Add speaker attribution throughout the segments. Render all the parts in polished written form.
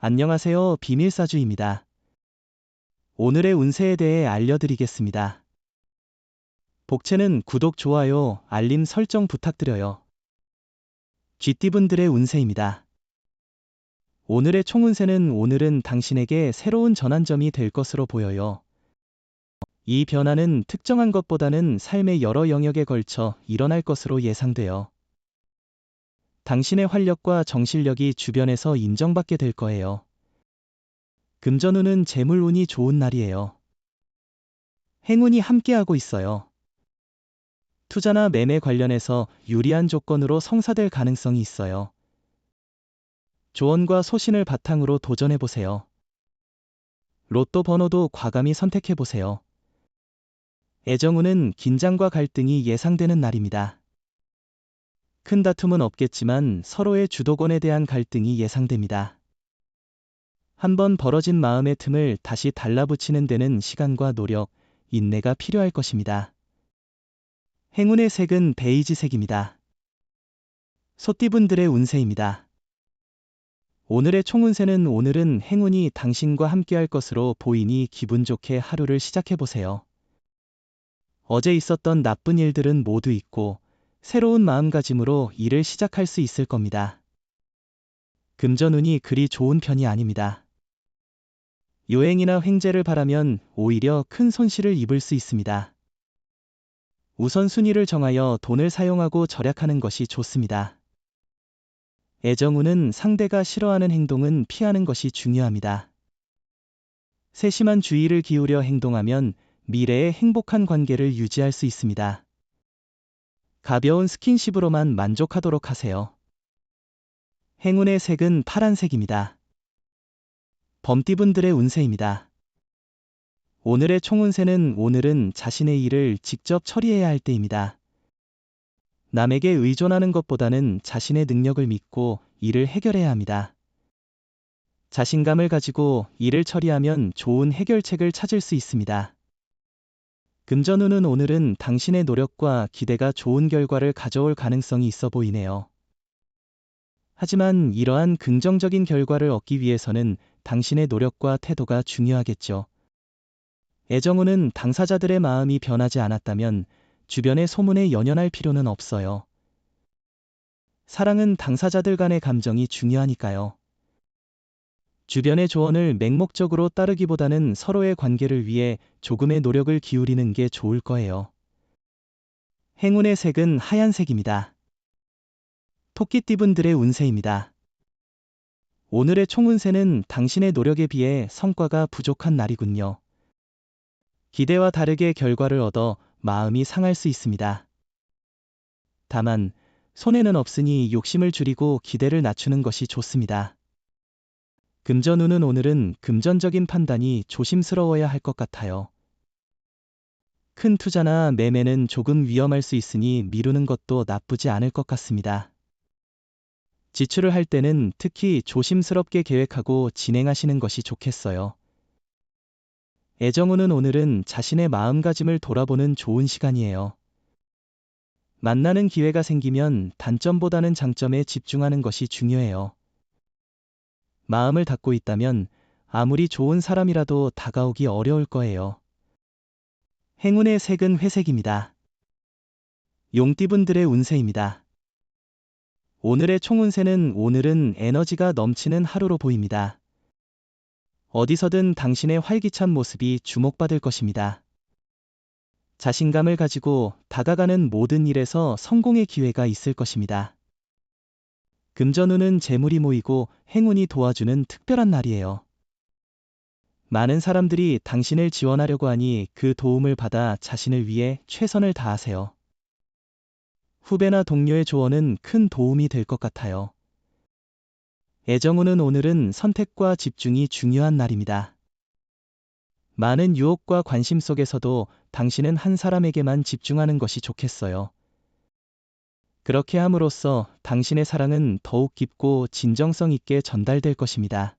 Speaker 1: 안녕하세요. 비밀사주입니다. 오늘의 운세에 대해 알려드리겠습니다. 복채는 구독, 좋아요, 알림 설정 부탁드려요. 쥐띠분들의 운세입니다. 오늘의 총운세는 오늘은 당신에게 새로운 전환점이 될 것으로 보여요. 이 변화는 특정한 것보다는 삶의 여러 영역에 걸쳐 일어날 것으로 예상돼요. 당신의 활력과 정신력이 주변에서 인정받게 될 거예요. 금전운은 재물운이 좋은 날이에요. 행운이 함께하고 있어요. 투자나 매매 관련해서 유리한 조건으로 성사될 가능성이 있어요. 조언과 소신을 바탕으로 도전해보세요. 로또 번호도 과감히 선택해보세요. 애정운은 긴장과 갈등이 예상되는 날입니다. 큰 다툼은 없겠지만 서로의 주도권에 대한 갈등이 예상됩니다. 한번 벌어진 마음의 틈을 다시 달라붙이는 데는 시간과 노력, 인내가 필요할 것입니다. 행운의 색은 베이지색입니다. 소띠분들의 운세입니다. 오늘의 총운세는 오늘은 행운이 당신과 함께할 것으로 보이니 기분 좋게 하루를 시작해보세요. 어제 있었던 나쁜 일들은 모두 잊고 새로운 마음가짐으로 일을 시작할 수 있을 겁니다. 금전운이 그리 좋은 편이 아닙니다. 요행이나 횡재를 바라면 오히려 큰 손실을 입을 수 있습니다. 우선순위를 정하여 돈을 사용하고 절약하는 것이 좋습니다. 애정운은 상대가 싫어하는 행동은 피하는 것이 중요합니다. 세심한 주의를 기울여 행동하면 미래에 행복한 관계를 유지할 수 있습니다. 가벼운 스킨십으로만 만족하도록 하세요. 행운의 색은 파란색입니다. 범띠분들의 운세입니다. 오늘의 총운세는 오늘은 자신의 일을 직접 처리해야 할 때입니다. 남에게 의존하는 것보다는 자신의 능력을 믿고 일을 해결해야 합니다. 자신감을 가지고 일을 처리하면 좋은 해결책을 찾을 수 있습니다. 금전운은 오늘은 당신의 노력과 기대가 좋은 결과를 가져올 가능성이 있어 보이네요. 하지만 이러한 긍정적인 결과를 얻기 위해서는 당신의 노력과 태도가 중요하겠죠. 애정운은 당사자들의 마음이 변하지 않았다면 주변의 소문에 연연할 필요는 없어요. 사랑은 당사자들 간의 감정이 중요하니까요. 주변의 조언을 맹목적으로 따르기보다는 서로의 관계를 위해 조금의 노력을 기울이는 게 좋을 거예요. 행운의 색은 하얀색입니다. 토끼띠분들의 운세입니다. 오늘의 총운세는 당신의 노력에 비해 성과가 부족한 날이군요. 기대와 다르게 결과를 얻어 마음이 상할 수 있습니다. 다만 손해는 없으니 욕심을 줄이고 기대를 낮추는 것이 좋습니다. 금전운은 오늘은 금전적인 판단이 조심스러워야 할 것 같아요. 큰 투자나 매매는 조금 위험할 수 있으니 미루는 것도 나쁘지 않을 것 같습니다. 지출을 할 때는 특히 조심스럽게 계획하고 진행하시는 것이 좋겠어요. 애정운은 오늘은 자신의 마음가짐을 돌아보는 좋은 시간이에요. 만나는 기회가 생기면 단점보다는 장점에 집중하는 것이 중요해요. 마음을 닫고 있다면 아무리 좋은 사람이라도 다가오기 어려울 거예요. 행운의 색은 회색입니다. 용띠분들의 운세입니다. 오늘의 총운세는 오늘은 에너지가 넘치는 하루로 보입니다. 어디서든 당신의 활기찬 모습이 주목받을 것입니다. 자신감을 가지고 다가가는 모든 일에서 성공의 기회가 있을 것입니다. 금전운은 재물이 모이고 행운이 도와주는 특별한 날이에요. 많은 사람들이 당신을 지원하려고 하니 그 도움을 받아 자신을 위해 최선을 다하세요. 후배나 동료의 조언은 큰 도움이 될 것 같아요. 애정운은 오늘은 선택과 집중이 중요한 날입니다. 많은 유혹과 관심 속에서도 당신은 한 사람에게만 집중하는 것이 좋겠어요. 그렇게 함으로써 당신의 사랑은 더욱 깊고 진정성 있게 전달될 것입니다.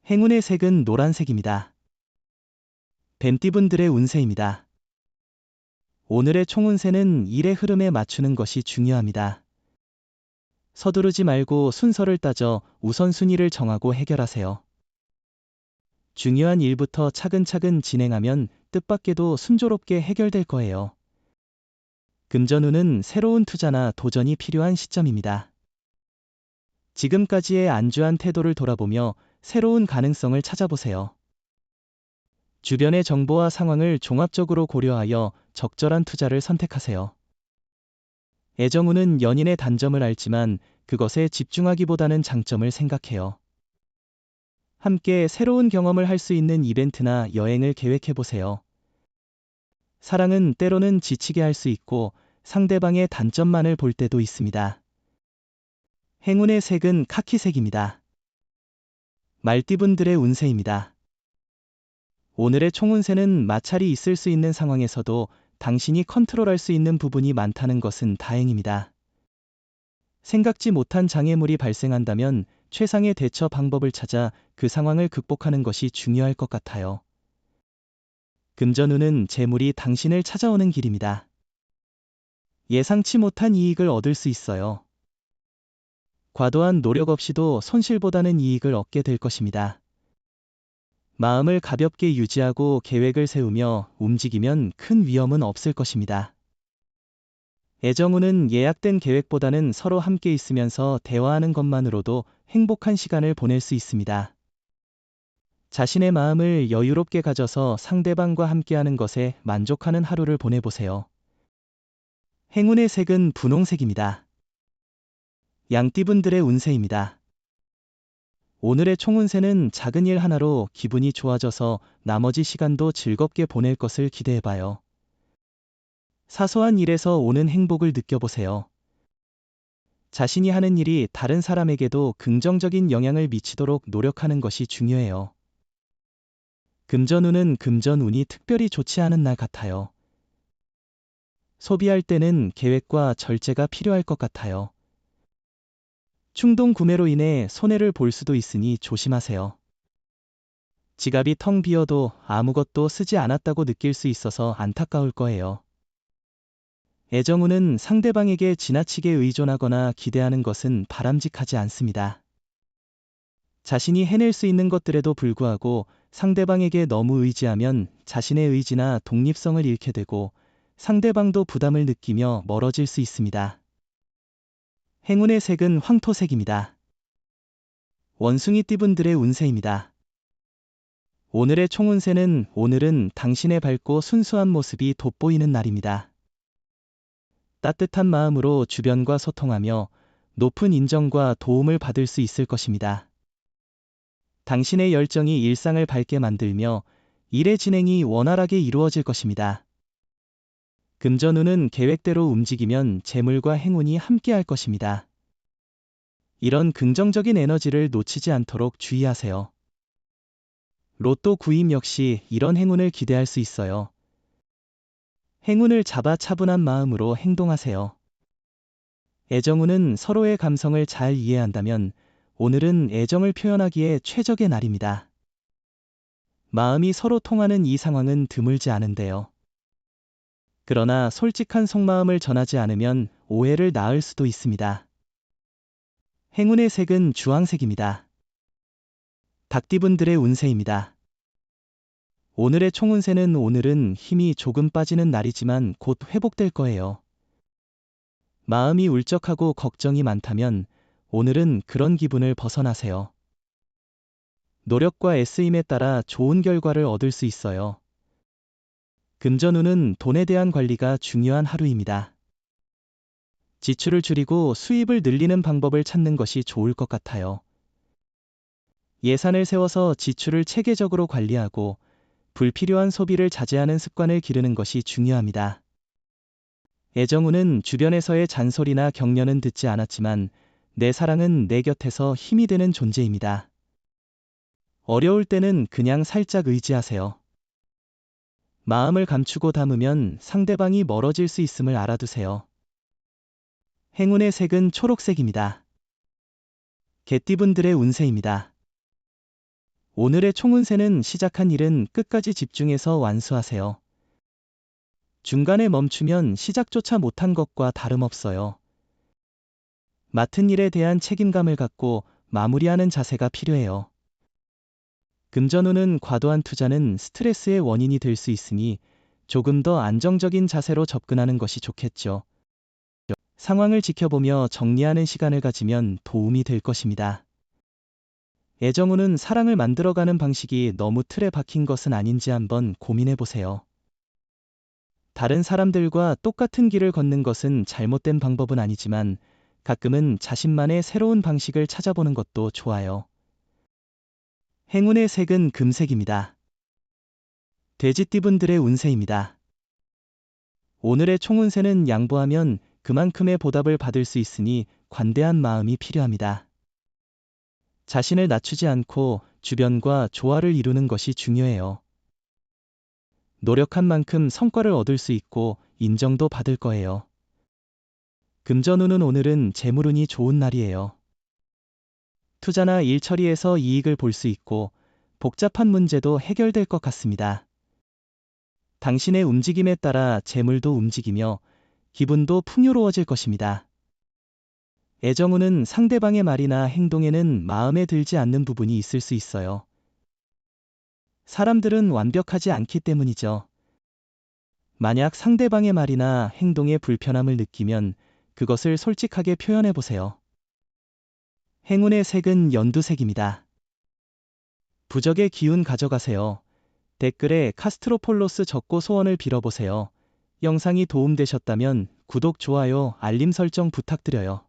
Speaker 1: 행운의 색은 노란색입니다. 뱀띠분들의 운세입니다. 오늘의 총운세는 일의 흐름에 맞추는 것이 중요합니다. 서두르지 말고 순서를 따져 우선순위를 정하고 해결하세요. 중요한 일부터 차근차근 진행하면 뜻밖에도 순조롭게 해결될 거예요. 금전운은 새로운 투자나 도전이 필요한 시점입니다. 지금까지의 안주한 태도를 돌아보며 새로운 가능성을 찾아보세요. 주변의 정보와 상황을 종합적으로 고려하여 적절한 투자를 선택하세요. 애정운은 연인의 단점을 알지만 그것에 집중하기보다는 장점을 생각해요. 함께 새로운 경험을 할 수 있는 이벤트나 여행을 계획해보세요. 사랑은 때로는 지치게 할 수 있고 상대방의 단점만을 볼 때도 있습니다. 행운의 색은 카키색입니다. 말띠분들의 운세입니다. 오늘의 총운세는 마찰이 있을 수 있는 상황에서도 당신이 컨트롤할 수 있는 부분이 많다는 것은 다행입니다. 생각지 못한 장애물이 발생한다면 최상의 대처 방법을 찾아 그 상황을 극복하는 것이 중요할 것 같아요. 금전운은 재물이 당신을 찾아오는 길입니다. 예상치 못한 이익을 얻을 수 있어요. 과도한 노력 없이도 손실보다는 이익을 얻게 될 것입니다. 마음을 가볍게 유지하고 계획을 세우며 움직이면 큰 위험은 없을 것입니다. 애정운은 예약된 계획보다는 서로 함께 있으면서 대화하는 것만으로도 행복한 시간을 보낼 수 있습니다. 자신의 마음을 여유롭게 가져서 상대방과 함께하는 것에 만족하는 하루를 보내보세요. 행운의 색은 분홍색입니다. 양띠분들의 운세입니다. 오늘의 총운세는 작은 일 하나로 기분이 좋아져서 나머지 시간도 즐겁게 보낼 것을 기대해봐요. 사소한 일에서 오는 행복을 느껴보세요. 자신이 하는 일이 다른 사람에게도 긍정적인 영향을 미치도록 노력하는 것이 중요해요. 금전운은 금전운이 특별히 좋지 않은 날 같아요. 소비할 때는 계획과 절제가 필요할 것 같아요. 충동 구매로 인해 손해를 볼 수도 있으니 조심하세요. 지갑이 텅 비어도 아무것도 쓰지 않았다고 느낄 수 있어서 안타까울 거예요. 애정운은 상대방에게 지나치게 의존하거나 기대하는 것은 바람직하지 않습니다. 자신이 해낼 수 있는 것들에도 불구하고 상대방에게 너무 의지하면 자신의 의지나 독립성을 잃게 되고 상대방도 부담을 느끼며 멀어질 수 있습니다. 행운의 색은 황토색입니다. 원숭이띠분들의 운세입니다. 오늘의 총운세는 오늘은 당신의 밝고 순수한 모습이 돋보이는 날입니다. 따뜻한 마음으로 주변과 소통하며 높은 인정과 도움을 받을 수 있을 것입니다. 당신의 열정이 일상을 밝게 만들며 일의 진행이 원활하게 이루어질 것입니다. 금전운은 계획대로 움직이면 재물과 행운이 함께할 것입니다. 이런 긍정적인 에너지를 놓치지 않도록 주의하세요. 로또 구입 역시 이런 행운을 기대할 수 있어요. 행운을 잡아 차분한 마음으로 행동하세요. 애정운은 서로의 감성을 잘 이해한다면 오늘은 애정을 표현하기에 최적의 날입니다. 마음이 서로 통하는 이 상황은 드물지 않은데요. 그러나 솔직한 속마음을 전하지 않으면 오해를 낳을 수도 있습니다. 행운의 색은 주황색입니다. 닭띠분들의 운세입니다. 오늘의 총운세는 오늘은 힘이 조금 빠지는 날이지만 곧 회복될 거예요. 마음이 울적하고 걱정이 많다면 오늘은 그런 기분을 벗어나세요. 노력과 애쓰임에 따라 좋은 결과를 얻을 수 있어요. 금전운은 돈에 대한 관리가 중요한 하루입니다. 지출을 줄이고 수입을 늘리는 방법을 찾는 것이 좋을 것 같아요. 예산을 세워서 지출을 체계적으로 관리하고 불필요한 소비를 자제하는 습관을 기르는 것이 중요합니다. 애정운은 주변에서의 잔소리나 격려는 듣지 않았지만 내 사랑은 내 곁에서 힘이 되는 존재입니다. 어려울 때는 그냥 살짝 의지하세요. 마음을 감추고 담으면 상대방이 멀어질 수 있음을 알아두세요. 행운의 색은 초록색입니다. 개띠분들의 운세입니다. 오늘의 총운세는 시작한 일은 끝까지 집중해서 완수하세요. 중간에 멈추면 시작조차 못한 것과 다름없어요. 맡은 일에 대한 책임감을 갖고 마무리하는 자세가 필요해요. 금전운은 과도한 투자는 스트레스의 원인이 될 수 있으니 조금 더 안정적인 자세로 접근하는 것이 좋겠죠. 상황을 지켜보며 정리하는 시간을 가지면 도움이 될 것입니다. 애정운은 사랑을 만들어가는 방식이 너무 틀에 박힌 것은 아닌지 한번 고민해 보세요. 다른 사람들과 똑같은 길을 걷는 것은 잘못된 방법은 아니지만 가끔은 자신만의 새로운 방식을 찾아보는 것도 좋아요. 행운의 색은 금색입니다. 돼지띠분들의 운세입니다. 오늘의 총운세는 양보하면 그만큼의 보답을 받을 수 있으니 관대한 마음이 필요합니다. 자신을 낮추지 않고 주변과 조화를 이루는 것이 중요해요. 노력한 만큼 성과를 얻을 수 있고 인정도 받을 거예요. 금전운은 오늘은 재물운이 좋은 날이에요. 투자나 일 처리에서 이익을 볼 수 있고 복잡한 문제도 해결될 것 같습니다. 당신의 움직임에 따라 재물도 움직이며 기분도 풍요로워질 것입니다. 애정운은 상대방의 말이나 행동에는 마음에 들지 않는 부분이 있을 수 있어요. 사람들은 완벽하지 않기 때문이죠. 만약 상대방의 말이나 행동에 불편함을 느끼면 그것을 솔직하게 표현해 보세요. 행운의 색은 연두색입니다. 부적의 기운 가져가세요. 댓글에 카스트로폴로스 적고 소원을 빌어보세요. 영상이 도움되셨다면 구독, 좋아요, 알림 설정 부탁드려요.